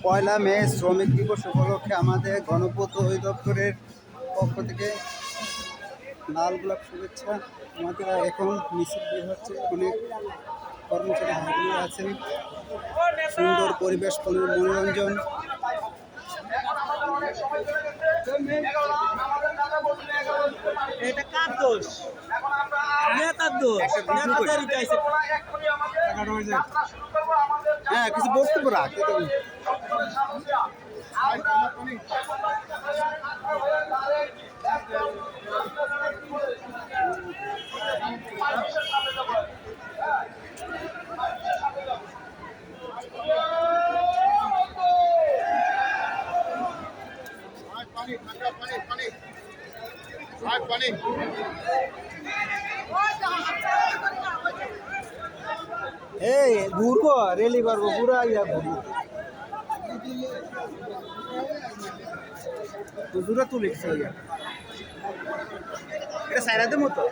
পয়লা মে শ্রমিক দিবস উপলক্ষে আমাদের গণপূর্ত অধিদপ্তরের পক্ষ থেকে লাল গোলাপ শুভেচ্ছা। আমাদের এখন মিছিল বের হচ্ছে, অনেক কর্মচারী ভাইগুলো আছেন, সুন্দর পরিবেশ, মনোরঞ্জন। এটা কার দোষ? নেতার দোষ। হ্যাঁ, কিছু বক্তব্য রাখ। এই ঘুরবো, রেলি করবো, ঘুরা ইয়া ঘুরবো, দূরে তুলিস এটা সাইরাদের মতো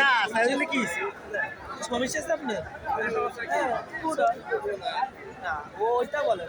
না, সাইরাদিলে কি সমস্যা আছে আপনার? ওইটা বলেন।